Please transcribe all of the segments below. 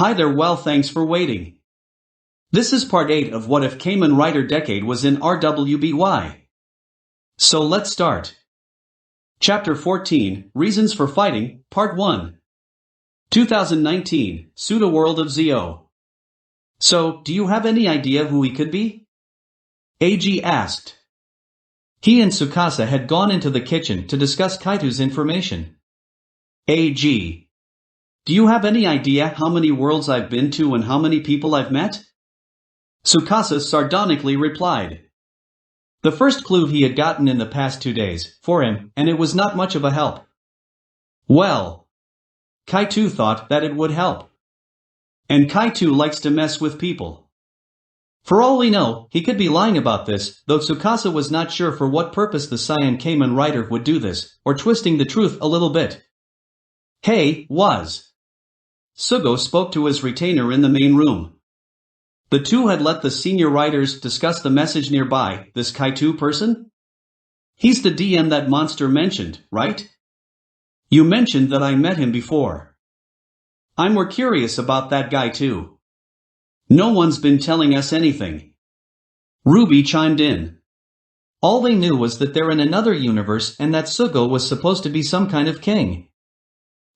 Hi there, well thanks for waiting. This is part 8 of What If Kamen Rider Decade was in RWBY. So let's start. Chapter 14, Reasons for Fighting, Part 1. 2019, Pseudo-World of Zio. So, do you have any idea who he could be? AG asked. He and Tsukasa had gone into the kitchen to discuss Kaitu's information. AG. Do you have any idea how many worlds I've been to and how many people I've met? Tsukasa sardonically replied. The first clue he had gotten in the past 2 days, for him, and it was not much of a help. Well, Kaitu thought that it would help. And Kaitu likes to mess with people. For all we know, he could be lying about this, though Tsukasa was not sure for what purpose the Saiyan Kamen Rider would do this, or twisting the truth a little bit. Hey, Sugo spoke to his retainer in the main room. The two had let the senior writers discuss the message nearby. This Kaitu person? He's the DM that monster mentioned, right? You mentioned that I met him before. I'm more curious about that guy too. No one's been telling us anything. RWBY chimed in. All they knew was that they're in another universe and that Sugo was supposed to be some kind of king.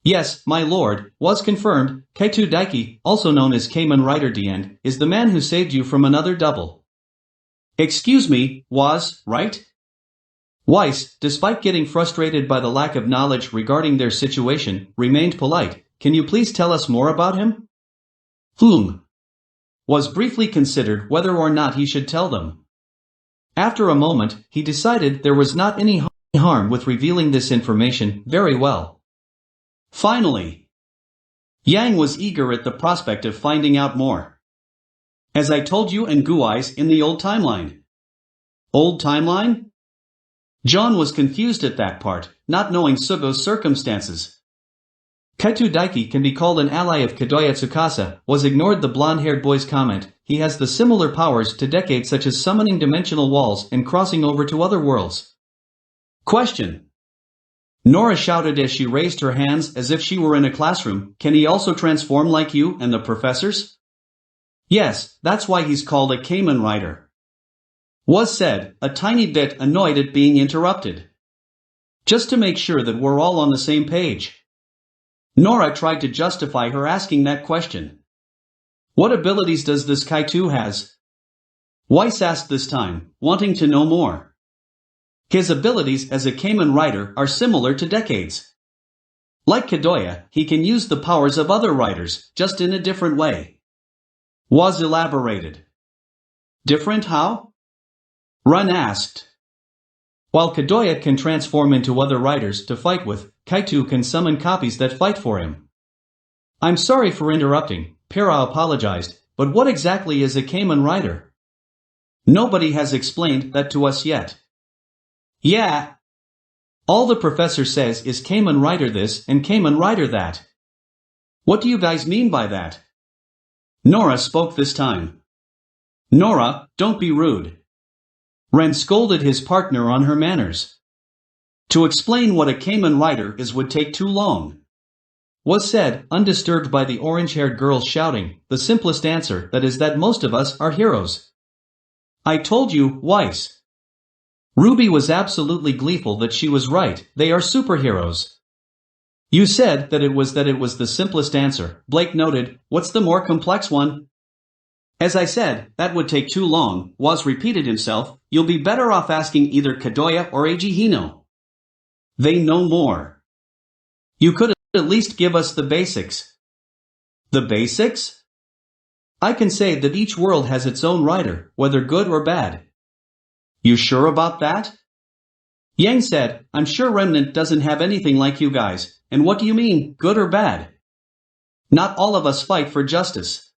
Yes, my lord, was confirmed. Kaitu Daiki, also known as Kamen Rider DN, is the man who saved you from another double. Excuse me, right? Weiss, despite getting frustrated by the lack of knowledge regarding their situation, remained polite. Can you please tell us more about him? Was briefly considered whether or not he should tell them. After a moment, he decided there was not any harm with revealing this information. Very well. Finally, Yang was eager at the prospect of finding out more. As I told you and Guai's in the old timeline. Old timeline? John was confused at that part, not knowing Sugo's circumstances. Kaitu Daiki can be called an ally of Kadoya Tsukasa, was ignored the blonde-haired boy's comment. He has the similar powers to decades such as summoning dimensional walls and crossing over to other worlds. Question. Nora shouted as she raised her hands as if she were in a classroom. Can he also transform like you and the professors? Yes, that's why he's called a Kamen Rider. Was said, a tiny bit annoyed at being interrupted. Just to make sure that we're all on the same page. Nora tried to justify her asking that question. What abilities does this Kaitu has? Weiss asked this time, wanting to know more. His abilities as a Kamen Rider are similar to Decades. Like Kadoya, he can use the powers of other riders, just in a different way. Was elaborated. Different how? Run asked. While Kadoya can transform into other riders to fight with, Kaitu can summon copies that fight for him. I'm sorry for interrupting, Para apologized, but what exactly is a Kamen Rider? Nobody has explained that to us yet. Yeah. All the professor says is Kamen Rider this and Kamen Rider that. What do you guys mean by that? Nora spoke this time. Nora, don't be rude. Ren scolded his partner on her manners. To explain what a Kamen Rider is would take too long. Was said, undisturbed by the orange-haired girls shouting, the simplest answer that is that most of us are heroes. I told you, Weiss. RWBY was absolutely gleeful that she was right, they are superheroes. You said that it was the simplest answer, Blake noted, what's the more complex one? As I said, that would take too long, Was repeated himself, you'll be better off asking either Kadoya or Eiji Hino. They know more. You could at least give us the basics. The basics? I can say that each world has its own rider, whether good or bad. You sure about that? Yang said, I'm sure Remnant doesn't have anything like you guys, and what do you mean, good or bad? Not all of us fight for justice.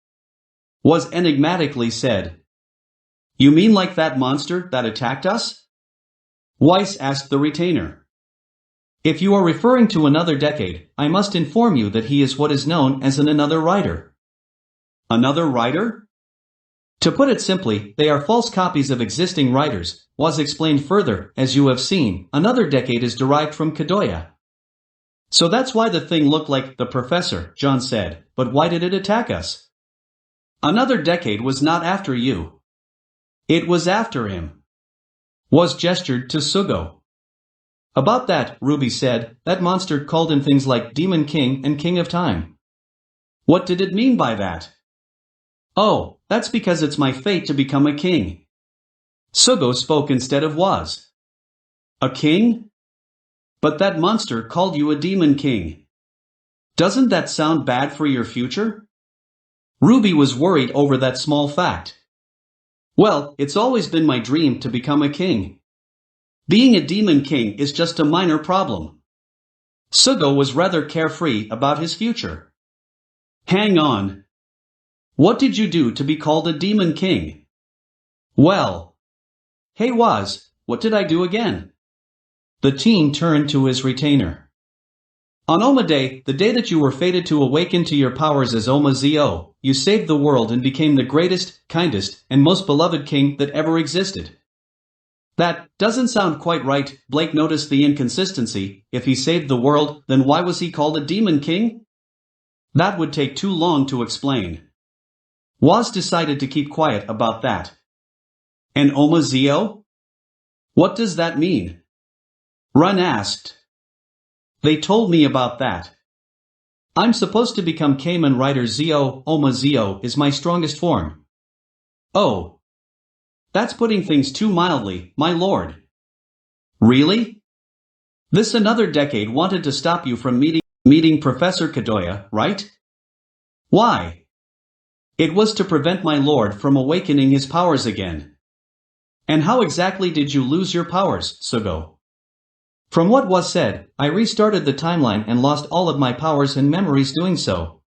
Was enigmatically said. You mean like that monster that attacked us? Weiss asked the retainer. If you are referring to another decade, I must inform you that he is what is known as an another rider. Another rider? To put it simply, they are false copies of existing writers. Was explained further, as you have seen, another decade is derived from Kadoya. So that's why the thing looked like the professor, John said, but why did it attack us? Another decade was not after you. It was after him. Was gestured to Sugo. About that, RWBY said, that monster called him things like Demon King and King of Time. What did it mean by that? Oh, that's because it's my fate to become a king. Sugo spoke instead of was. A king? But that monster called you a demon king. Doesn't that sound bad for your future? RWBY was worried over that small fact. Well, it's always been my dream to become a king. Being a demon king is just a minor problem. Sugo was rather carefree about his future. Hang on. What did you do to be called a demon king? Well. Hey Waz, what did I do again? The teen turned to his retainer. On Oma Day, the day that you were fated to awaken to your powers as Oma Zo, you saved the world and became the greatest, kindest, and most beloved king that ever existed. That doesn't sound quite right. Blake noticed the inconsistency. If he saved the world, then why was he called a demon king? That would take too long to explain. Waz decided to keep quiet about that. And Oma Zo? What does that mean? Run asked. They told me about that. I'm supposed to become Kamen Rider Zo. Oma Zo is my strongest form. Oh. That's putting things too mildly, my lord. Really? This another decade wanted to stop you from meeting Professor Kadoya, right? Why? It was to prevent my lord from awakening his powers again. And how exactly did you lose your powers, Sugo? From what was said, I restarted the timeline and lost all of my powers and memories doing so.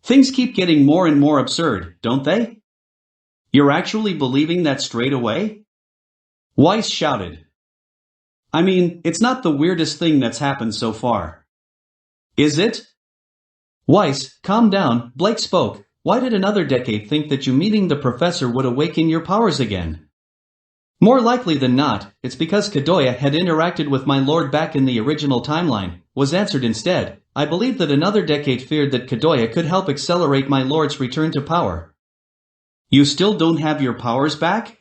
Things keep getting more and more absurd, don't they? You're actually believing that straight away? Weiss shouted. I mean, it's not the weirdest thing that's happened so far. Is it? Weiss, calm down, Blake spoke. Why did another decade think that you meeting the professor would awaken your powers again? More likely than not, it's because Kadoya had interacted with my lord back in the original timeline, was answered instead. I believe that another decade feared that Kadoya could help accelerate my lord's return to power. You still don't have your powers back?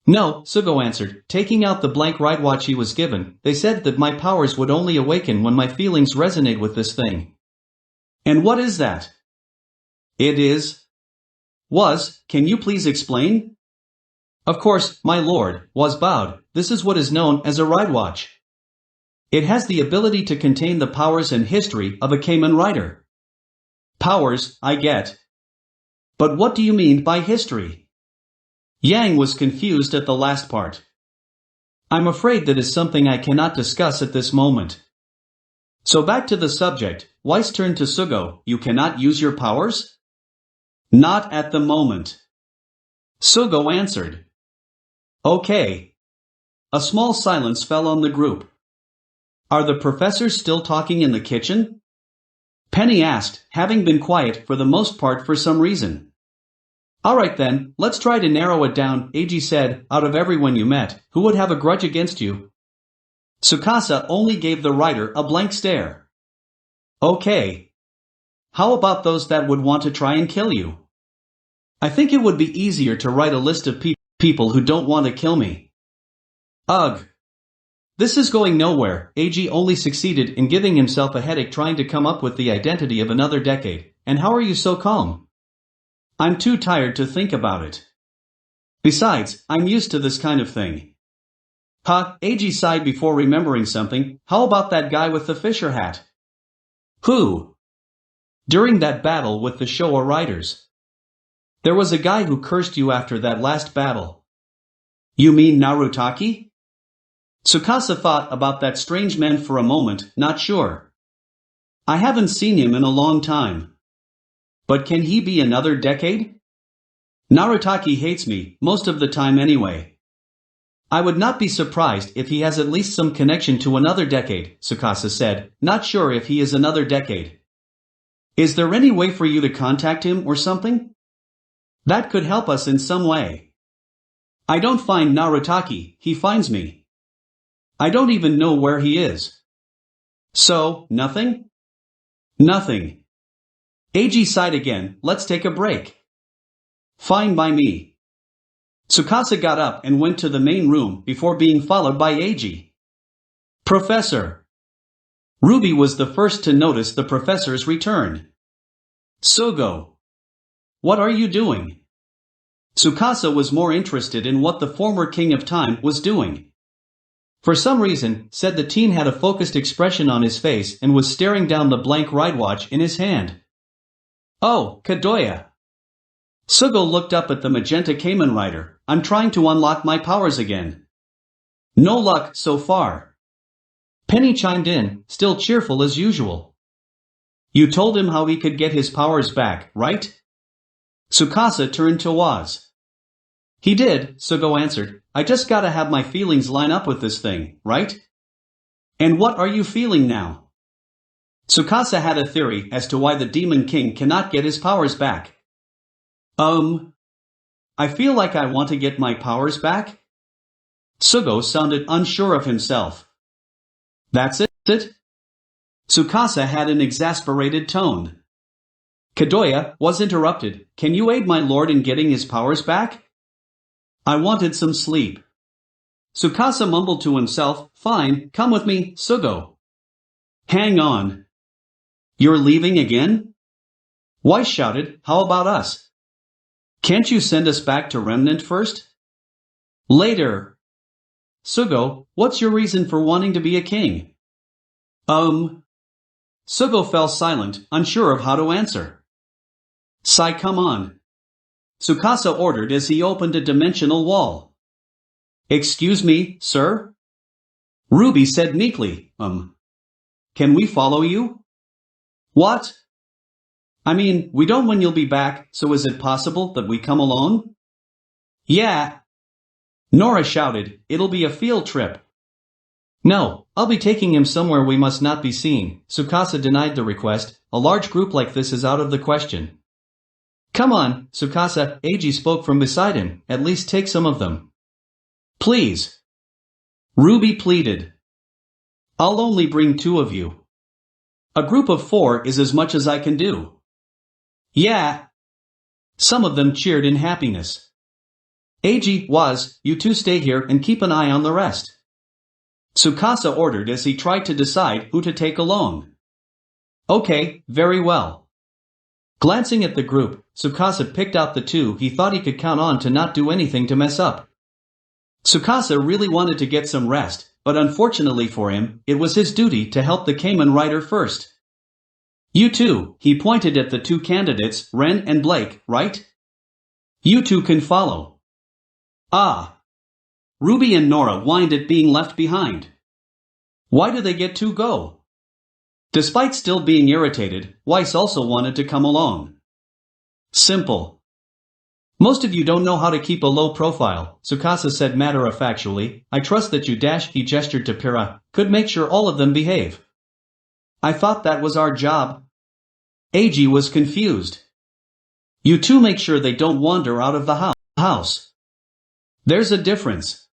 No, Sugo answered, taking out the blank wristwatch he was given. They said that my powers would only awaken when my feelings resonate with this thing. And what is that? It is. Was, can you please explain? Of course, my lord, was bowed. This is what is known as a wristwatch. It has the ability to contain the powers and history of a Kamen Rider. Powers, I get. But what do you mean by history? Yang was confused at the last part. I'm afraid that is something I cannot discuss at this moment. So back to the subject, Weiss turned to Sugo. You cannot use your powers? Not at the moment. Sugo answered. Okay. A small silence fell on the group. Are the professors still talking in the kitchen? Penny asked, having been quiet for the most part for some reason. Alright then, let's try to narrow it down, Eiji said. Out of everyone you met, who would have a grudge against you? Tsukasa only gave the writer a blank stare. Okay. How about those that would want to try and kill you? I think it would be easier to write a list of people who don't want to kill me. Ugh. This is going nowhere. Eiji only succeeded in giving himself a headache trying to come up with the identity of another decade. And how are you so calm? I'm too tired to think about it. Besides, I'm used to this kind of thing. Eiji sighed before remembering something. How about that guy with the fisher hat? Who? During that battle with the Showa riders. There was a guy who cursed you after that last battle. You mean Narutaki? Tsukasa thought about that strange man for a moment, not sure. I haven't seen him in a long time. But can he be another decade? Narutaki hates me, most of the time anyway. I would not be surprised if he has at least some connection to another decade, Tsukasa said, not sure if he is another decade. Is there any way for you to contact him or something? That could help us in some way. I don't find Narutaki, he finds me. I don't even know where he is. So, nothing? Nothing. Eiji sighed again. Let's take a break. Fine by me. Tsukasa got up and went to the main room before being followed by Eiji. Professor. RWBY was the first to notice the professor's return. Sugo. What are you doing? Tsukasa was more interested in what the former King of Time was doing. For some reason, said the teen had a focused expression on his face and was staring down the blank ride watch in his hand. Oh, Kadoya. Sugo looked up at the magenta Kamen rider. I'm trying to unlock my powers again. No luck so far. Penny chimed in, still cheerful as usual. You told him how he could get his powers back, right? Tsukasa turned to Waz. He did, Sugo answered. I just gotta have my feelings line up with this thing, right? And what are you feeling now? Tsukasa had a theory as to why the Demon King cannot get his powers back. I feel like I want to get my powers back? Sugo sounded unsure of himself. That's it? Tsukasa had an exasperated tone. Kadoya was interrupted. Can you aid my lord in getting his powers back? I wanted some sleep. Tsukasa mumbled to himself, fine, come with me, Sugo. Hang on. You're leaving again? Weiss shouted, how about us? Can't you send us back to Remnant first? Later. Sugo, what's your reason for wanting to be a king? Sugo fell silent, unsure of how to answer. Sai, come on. Tsukasa ordered as he opened a dimensional wall. Excuse me, sir? RWBY said meekly, Can we follow you? What? I mean, we don't when you'll be back, so is it possible that we come alone? Yeah. Nora shouted, it'll be a field trip. No, I'll be taking him somewhere we must not be seen. Tsukasa denied the request. A large group like this is out of the question. Come on, Tsukasa, Eiji spoke from beside him, at least take some of them. Please. RWBY pleaded. I'll only bring 2 of you. A group of 4 is as much as I can do. Yeah. Some of them cheered in happiness. Eiji, Waz, you 2 stay here and keep an eye on the rest. Tsukasa ordered as he tried to decide who to take along. Okay, very well. Glancing at the group, Tsukasa picked out the 2 he thought he could count on to not do anything to mess up. Tsukasa really wanted to get some rest, but unfortunately for him, it was his duty to help the Kamen rider first. You 2, he pointed at the 2 candidates, Ren and Blake, right? You 2 can follow. Ah. RWBY and Nora whined at being left behind. Why do they get to go? Despite still being irritated, Weiss also wanted to come along. Simple. Most of you don't know how to keep a low profile, Tsukasa said matter-of-factually. I trust that you he gestured to Pyrrha, could make sure all of them behave. I thought that was our job. Eiji was confused. You 2 make sure they don't wander out of the house. There's a difference.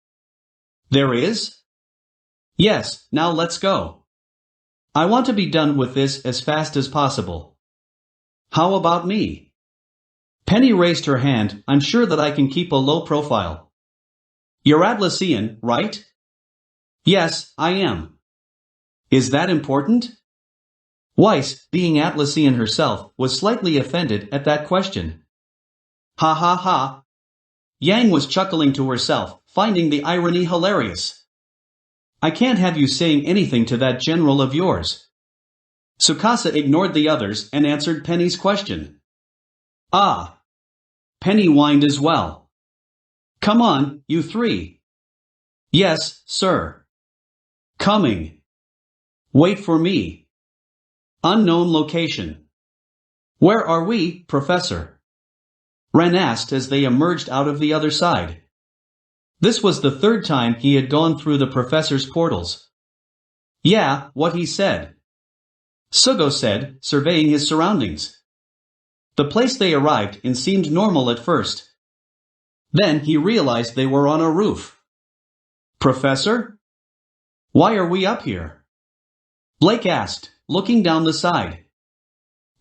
There is? Yes, now let's go. I want to be done with this as fast as possible. How about me? Penny raised her hand. I'm sure that I can keep a low profile. You're Atlassian, right? Yes, I am. Is that important? Weiss, being Atlassian herself, was slightly offended at that question. Ha ha ha. Yang was chuckling to herself, finding the irony hilarious. I can't have you saying anything to that general of yours. Tsukasa ignored the others and answered Penny's question. Ah. Penny whined as well. Come on, you 3. Yes, sir. Coming. Wait for me. Unknown location. Where are we, Professor? Ren asked as they emerged out of the other side. This was the 3rd time he had gone through the professor's portals. Yeah, what he said. Sugo said, surveying his surroundings. The place they arrived in seemed normal at first. Then he realized they were on a roof. Professor? Why are we up here? Blake asked, looking down the side.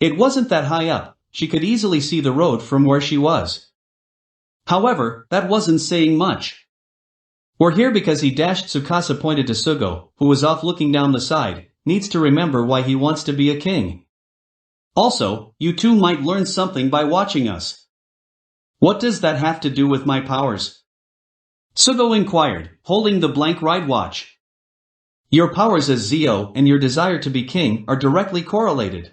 It wasn't that high up, she could easily see the road from where she was. However, that wasn't saying much. We're here because he dashed. Tsukasa pointed to Sugo, who was off looking down the side, needs to remember why he wants to be a king. Also, you two might learn something by watching us. What does that have to do with my powers? Sugo inquired, holding the blank ride watch. Your powers as Zio and your desire to be king are directly correlated.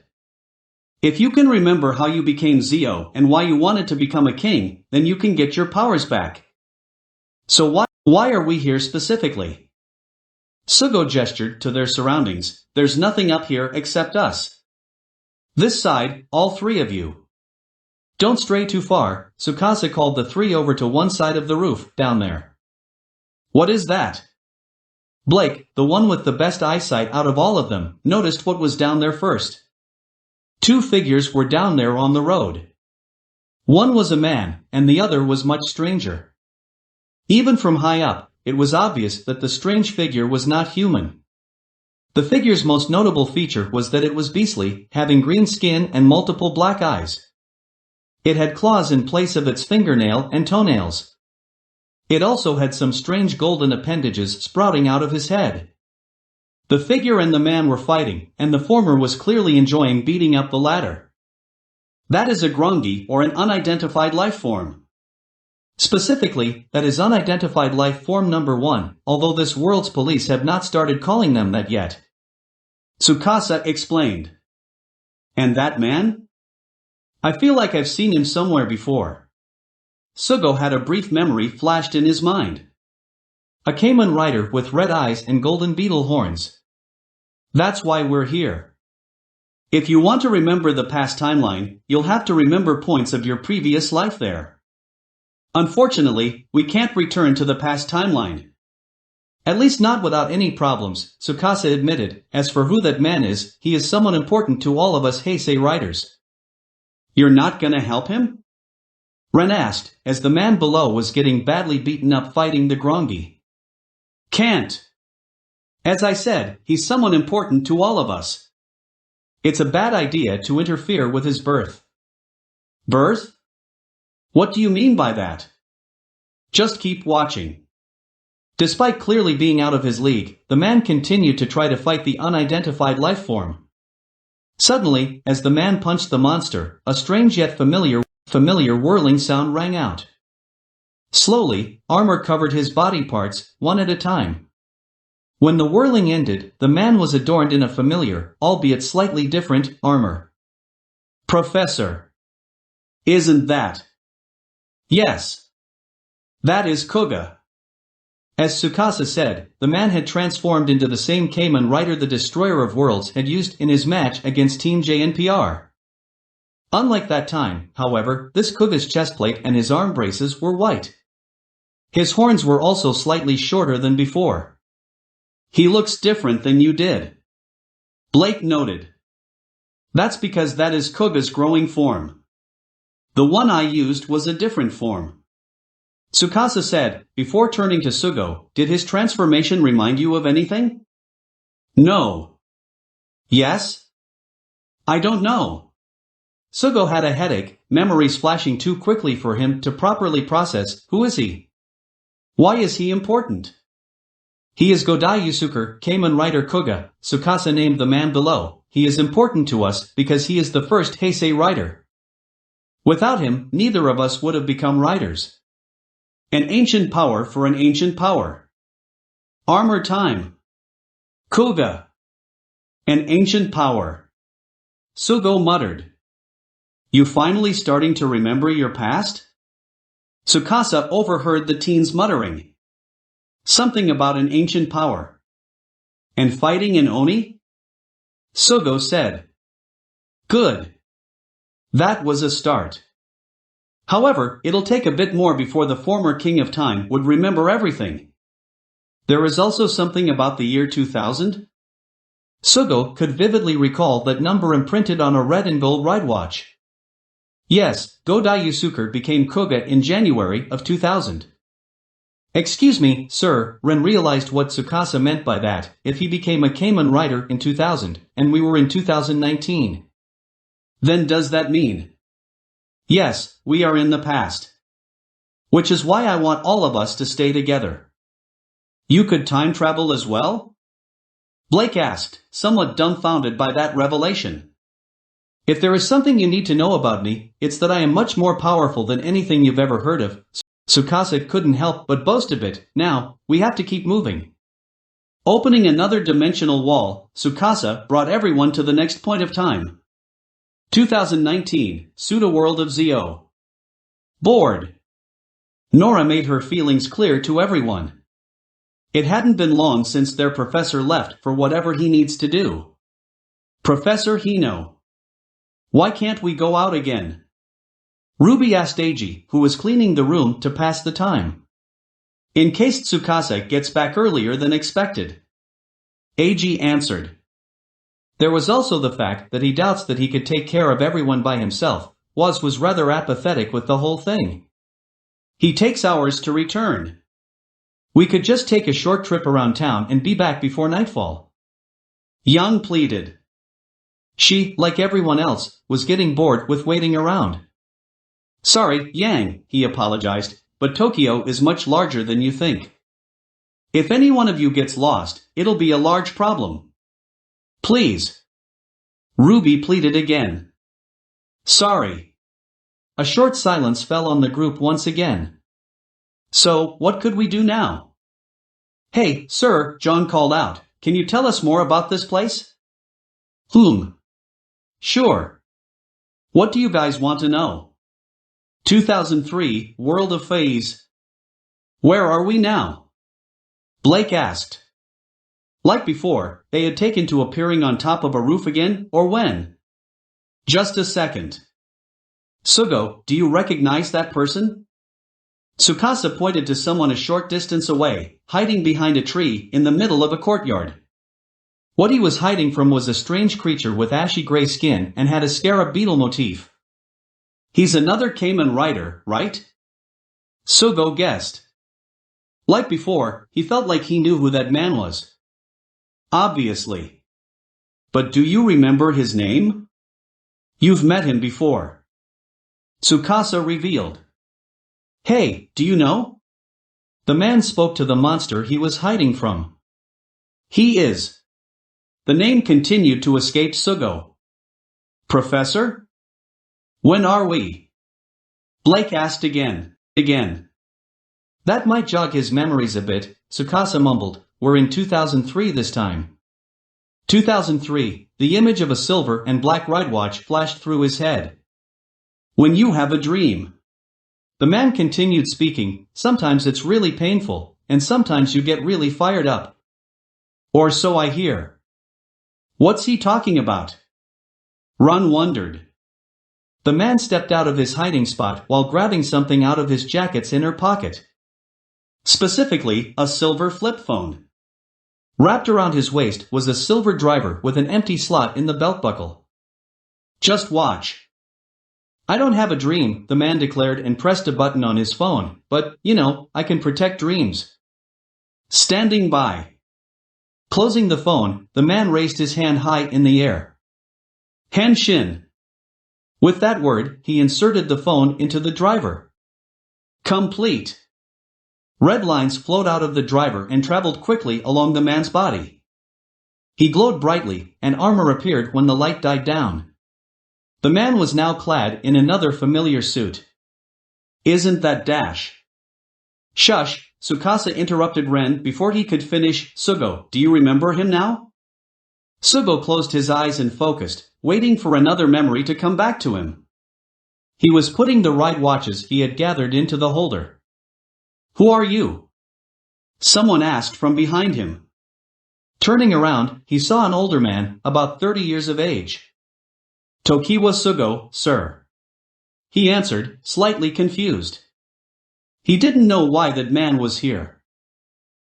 If you can remember how you became Zio and why you wanted to become a king, then you can get your powers back. So why are we here specifically? Sugo gestured to their surroundings. There's nothing up here except us. This side, all three of you. Don't stray too far. Tsukasa called the three over to one side of the roof, down there. What is that? Blake, the one with the best eyesight out of all of them, noticed what was down there first. Two figures were down there on the road. One was a man, and the other was much stranger. Even from high up, it was obvious that the strange figure was not human. The figure's most notable feature was that it was beastly, having green skin and multiple black eyes. It had claws in place of its fingernail and toenails. It also had some strange golden appendages sprouting out of his head. The figure and the man were fighting, and the former was clearly enjoying beating up the latter. That is a Grongi, or an unidentified life form. Specifically, that is unidentified life form number 1, although this world's police have not started calling them that yet. Tsukasa explained. And that man? I feel like I've seen him somewhere before. Sugo had a brief memory flashed in his mind. A Kamen rider with red eyes and golden beetle horns. That's why we're here. If you want to remember the past timeline, you'll have to remember points of your previous life there. Unfortunately, we can't return to the past timeline. At least not without any problems, Tsukasa admitted. As for who that man is, he is someone important to all of us Heisei riders. You're not gonna help him? Ren asked, as the man below was getting badly beaten up fighting the Grongi. Can't. As I said, he's someone important to all of us. It's a bad idea to interfere with his birth. Birth? What do you mean by that? Just keep watching. Despite clearly being out of his league, the man continued to try to fight the unidentified life form. Suddenly, as the man punched the monster, a strange yet familiar whirling sound rang out. Slowly, armor covered his body parts, one at a time. When the whirling ended, the man was adorned in a familiar, albeit slightly different, armor. Professor. Isn't that? Yes. That is Koga. As Tsukasa said, the man had transformed into the same Kamen rider the Destroyer of Worlds had used in his match against Team JNPR. Unlike that time, however, this Koga's chestplate and his arm braces were white. His horns were also slightly shorter than before. He looks different than you did. Blake noted. That's because that is Koga's growing form. The one I used was a different form. Tsukasa said, before turning to Sugo, did his transformation remind you of anything? No. Yes? I don't know. Sugo had a headache, memories flashing too quickly for him to properly process. Who is he? Why is he important? He is Godai Yusuke, Kamen rider Koga. Tsukasa named the man below. He is important to us because he is the first Heisei rider. Without him, neither of us would have become riders. An ancient power for an ancient power. Armor time. Koga. An ancient power. Sugo muttered. You finally starting to remember your past? Tsukasa overheard the teen's muttering. Something about an ancient power. And fighting an Oni? Sugo said. Good. That was a start. However, it'll take a bit more before the former King of Time would remember everything. There is also something about the year 2000? Sugo could vividly recall that number imprinted on a red and gold ride watch. Yes, Godai Yusuke became Koga in January of 2000. Excuse me, sir, Ren realized what Tsukasa meant by that, if he became a Kamen rider in 2000, and we were in 2019. Then does that mean? Yes, we are in the past. Which is why I want all of us to stay together. You could time travel as well? Blake asked, somewhat dumbfounded by that revelation. If there is something you need to know about me, it's that I am much more powerful than anything you've ever heard of. Tsukasa couldn't help but boast a bit. Now, we have to keep moving. Opening another dimensional wall, Tsukasa brought everyone to the next point of time. 2019, Pseudo-World of Zo. Bored. Nora made her feelings clear to everyone. It hadn't been long since their professor left for whatever he needs to do. Professor Hino. Why can't we go out again? RWBY asked Eiji, who was cleaning the room to pass the time. In case Tsukasa gets back earlier than expected. Eiji answered. There was also the fact that he doubts that he could take care of everyone by himself. Was rather apathetic with the whole thing. He takes hours to return. We could just take a short trip around town and be back before nightfall. Young pleaded. She, like everyone else, was getting bored with waiting around. Sorry, Yang, he apologized, but Tokyo is much larger than you think. If any one of you gets lost, it'll be a large problem. Please. RWBY pleaded again. Sorry. A short silence fell on the group once again. So, what could we do now? Hey, sir, John called out, can you tell us more about this place? Sure. What do you guys want to know? 2003, World of Phase. Where are we now? Blake asked. Like before, they had taken to appearing on top of a roof again, or when? Just a second. Sugo, do you recognize that person? Tsukasa pointed to someone a short distance away, hiding behind a tree in the middle of a courtyard. What he was hiding from was a strange creature with ashy gray skin and had a scarab beetle motif. He's another Kamen rider, right? Sugo guessed. Like before, he felt like he knew who that man was. Obviously. But do you remember his name? You've met him before. Tsukasa revealed. Hey, do you know? The man spoke to the monster he was hiding from. He is. The name continued to escape Sugo. Professor? When are we? Blake asked again. That might jog his memories a bit, Tsukasa mumbled. We're in 2003 this time. 2003, the image of a silver and black ride watch flashed through his head. When you have a dream. The man continued speaking, sometimes it's really painful, and sometimes you get really fired up. Or so I hear. What's he talking about? Ron wondered. The man stepped out of his hiding spot while grabbing something out of his jacket's inner pocket. Specifically, a silver flip phone. Wrapped around his waist was a silver driver with an empty slot in the belt buckle. Just watch. I don't have a dream, the man declared and pressed a button on his phone, but, you know, I can protect dreams. Standing by. Closing the phone, the man raised his hand high in the air. Henshin. With that word, he inserted the phone into the driver. Complete. Red lines flowed out of the driver and traveled quickly along the man's body. He glowed brightly, and armor appeared when the light died down. The man was now clad in another familiar suit. Isn't that Dash? Shush, Tsukasa interrupted Ren before he could finish. Sugo, do you remember him now? Sugo closed his eyes and focused, waiting for another memory to come back to him. He was putting the ride watches he had gathered into the holder. Who are you? Someone asked from behind him. Turning around, he saw an older man, about 30 years of age. Tokiwa Sugo, sir. He answered, slightly confused. He didn't know why that man was here.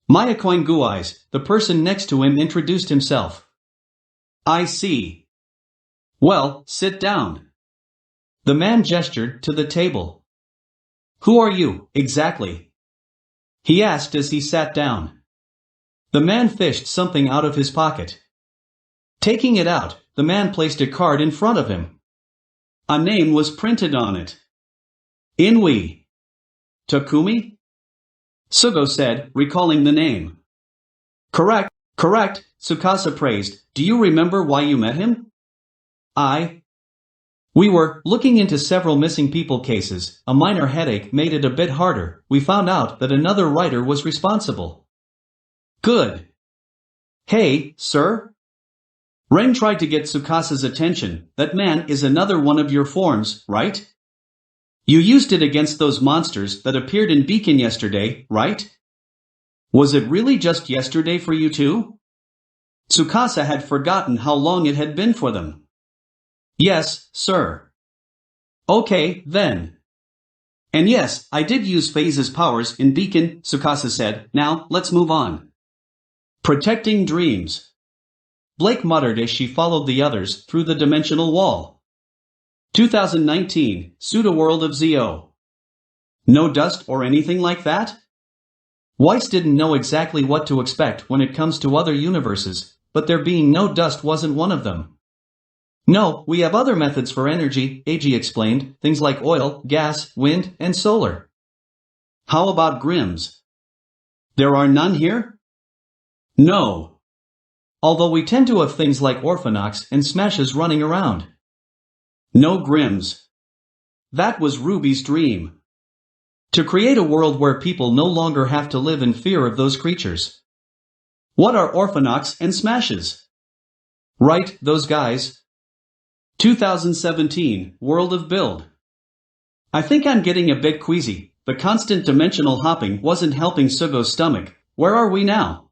Mayakoin Guais, the person next to him, introduced himself. I see. Well, sit down. The man gestured to the table. Who are you, exactly? he asked as he sat down. The man fished something out of his pocket. Taking it out, the man placed a card in front of him. A name was printed on it. Inui. Takumi? Sugo said, recalling the name. Correct, Tsukasa praised. Do you remember why you met him? We were looking into several missing people cases. A minor headache made it a bit harder. We found out that another writer was responsible. Good. Hey, sir? Ren tried to get Tsukasa's attention. That man is another one of your forms, right? You used it against those monsters that appeared in Beacon yesterday, right? Was it really just yesterday for you too? Tsukasa had forgotten how long it had been for them. Yes, sir. Okay, then. And yes, I did use Phase's powers in Beacon, Tsukasa said. Now, let's move on. Protecting dreams. Blake muttered as she followed the others through the dimensional wall. 2019, Pseudo-World of ZO. No dust or anything like that? Weiss didn't know exactly what to expect when it comes to other universes, but there being no dust wasn't one of them. No, we have other methods for energy, AG explained, things like oil, gas, wind, and solar. How about Grims? There are none here? No. Although we tend to have things like Orphanox and Smashes running around. No Grims. That was RWBY's dream. To create a world where people no longer have to live in fear of those creatures. What are Orphanox and Smashes? Right, those guys. 2017, World of Build. I think I'm getting a bit queasy. The constant dimensional hopping wasn't helping Sugo's stomach. Where are we now?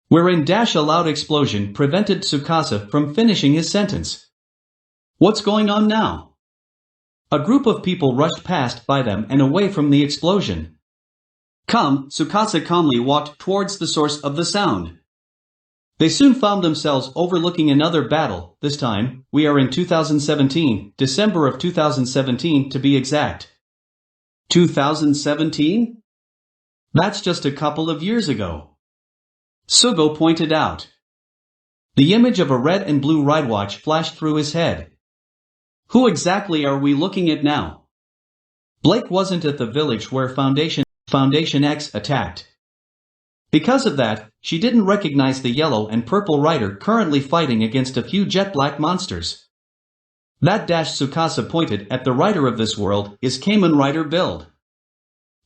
We're in dash. A loud explosion prevented Tsukasa from finishing his sentence. What's going on now? A group of people rushed past by them and away from the explosion. Come, Tsukasa calmly walked towards the source of the sound. They soon found themselves overlooking another battle. This time, we are in 2017, December of 2017 to be exact. 2017? That's just a couple of years ago. Sugo pointed out. The image of a red and blue ride watch flashed through his head. Who exactly are we looking at now? Blake wasn't at the village where Foundation X attacked. Because of that, she didn't recognize the yellow and purple rider currently fighting against a few jet black monsters. That dash. Tsukasa pointed at the rider of this world is Kamen Rider Build.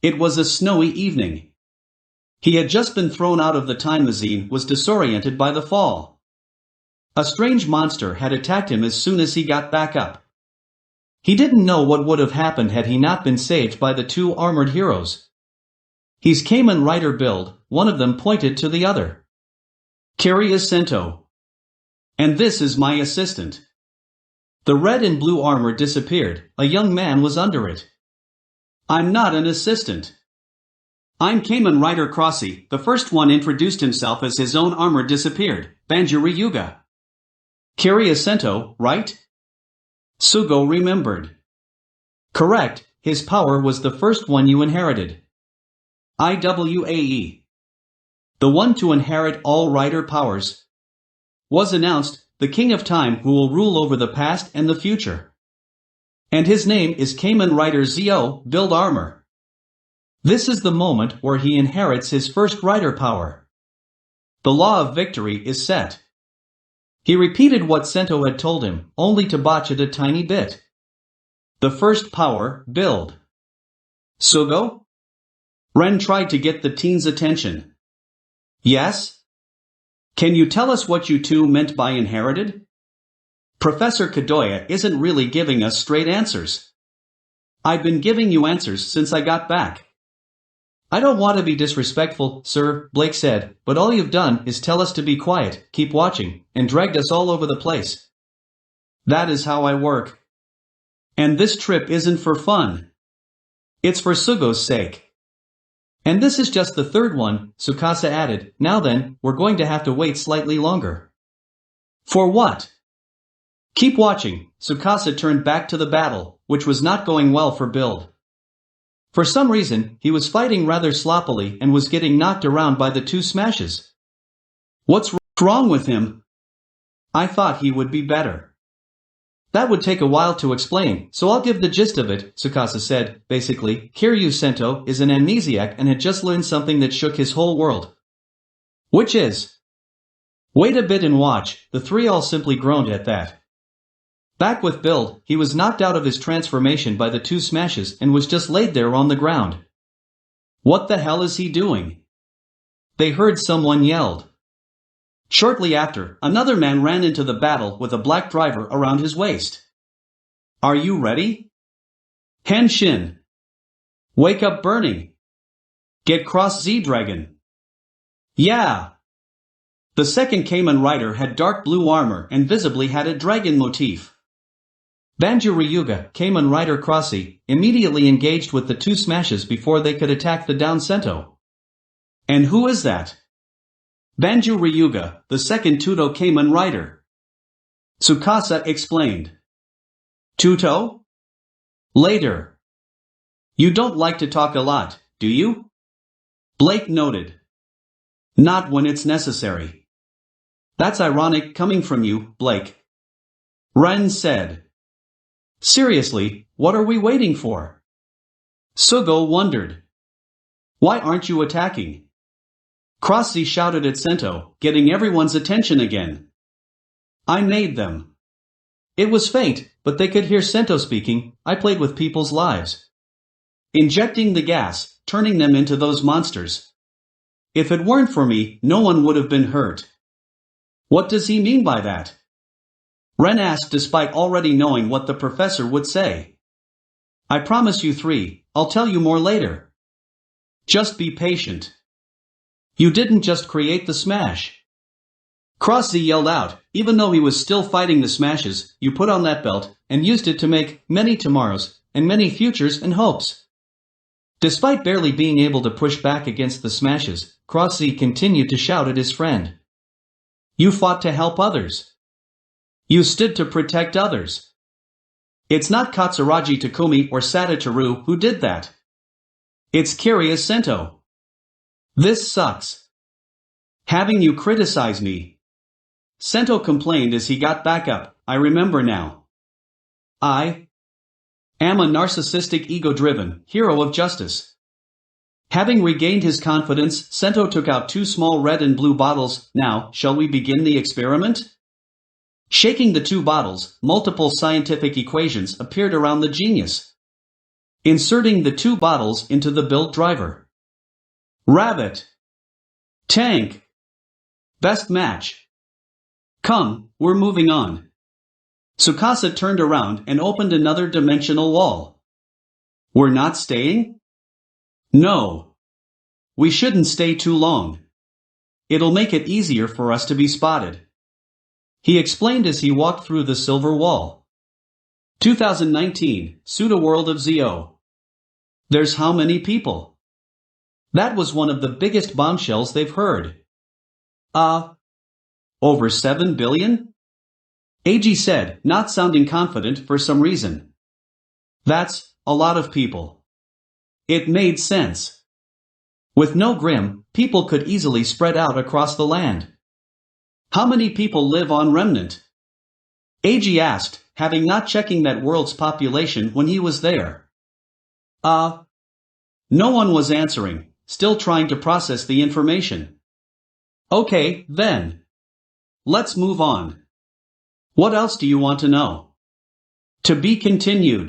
It was a snowy evening. He had just been thrown out of the time machine, was disoriented by the fall. A strange monster had attacked him as soon as he got back up. He didn't know what would have happened had he not been saved by the two armored heroes. He's Kamen Rider Build, one of them pointed to the other. Kiryu Sento. And this is my assistant. The red and blue armor disappeared. A young man was under it. I'm not an assistant. I'm Kamen Rider Crossy. The first one introduced himself as his own armor disappeared. Banjuri Yuga. Kiryu Sento, right? Sugo remembered. Correct, his power was the first one you inherited. IWAE. The one to inherit all rider powers. Was announced, the King of Time who will rule over the past and the future. And his name is Kamen Rider ZO, Build Armor. This is the moment where he inherits his first rider power. The law of victory is set. He repeated what Sento had told him, only to botch it a tiny bit. The first power, build. Sugo? Ren tried to get the teen's attention. Yes? Can you tell us what you two meant by inherited? Professor Kadoya isn't really giving us straight answers. I've been giving you answers since I got back. I don't want to be disrespectful, sir, Blake said, but all you've done is tell us to be quiet, keep watching, and dragged us all over the place. That is how I work. And this trip isn't for fun. It's for Sugo's sake. And this is just the third one, Tsukasa added. Now then, we're going to have to wait slightly longer. For what? Keep watching. Tsukasa turned back to the battle, which was not going well for Build. For some reason, he was fighting rather sloppily and was getting knocked around by the two smashes. What's wrong with him? I thought he would be better. That would take a while to explain, so I'll give the gist of it, Tsukasa said. Basically, Kiryu Sento is an amnesiac and had just learned something that shook his whole world. Which is? Wait a bit and watch, the three all simply groaned at that. Back with Build, he was knocked out of his transformation by the two smashes and was just laid there on the ground. What the hell is he doing? They heard someone yelled. Shortly after, another man ran into the battle with a black driver around his waist. Are you ready? Henshin. Wake up burning. Get cross Z-Dragon. Yeah. The second Kamen rider had dark blue armor and visibly had a dragon motif. Banju Ryuga, Kamen rider Crossy, immediately engaged with the two smashes before they could attack the down Sento. And who is that? Banju Ryuga, the second Tuto Kamen rider. Tsukasa explained. Tuto? Later. You don't like to talk a lot, do you? Blake noted. Not when it's necessary. That's ironic coming from you, Blake. Ren said. Seriously, what are we waiting for? Sugo wondered. Why aren't you attacking? Crossy shouted at Sento, getting everyone's attention again. I made them. It was faint, but they could hear Sento speaking. I played with people's lives. Injecting the gas, turning them into those monsters. If it weren't for me, no one would have been hurt. What does he mean by that? Ren asked despite already knowing what the professor would say. I promise you three, I'll tell you more later. Just be patient. You didn't just create the smash. Crossy yelled out, even though he was still fighting the smashes, you put on that belt, and used it to make many tomorrows, and many futures and hopes. Despite barely being able to push back against the smashes, Crossy continued to shout at his friend. You fought to help others. You stood to protect others. It's not Katsuragi Takumi or Satotaru who did that. It's Kiryu Sento. This sucks. Having you criticize me. Sento complained as he got back up. I remember now. I am a narcissistic ego-driven hero of justice. Having regained his confidence, Sento took out two small red and blue bottles. Now, shall we begin the experiment? Shaking the two bottles, multiple scientific equations appeared around the genius. Inserting the two bottles into the build driver. Rabbit. Tank. Best match. Come, we're moving on. Tsukasa turned around and opened another dimensional wall. We're not staying? No. We shouldn't stay too long. It'll make it easier for us to be spotted. He explained as he walked through the silver wall. 2019, Pseudo-World of ZO. There's how many people? That was one of the biggest bombshells they've heard. Over 7 billion? AG said, not sounding confident for some reason. That's a lot of people. It made sense. With no Grim, people could easily spread out across the land. How many people live on Remnant? AG asked, having not checking that world's population when he was there. No one was answering, still trying to process the information. Okay, then. Let's move on. What else do you want to know? To be continued.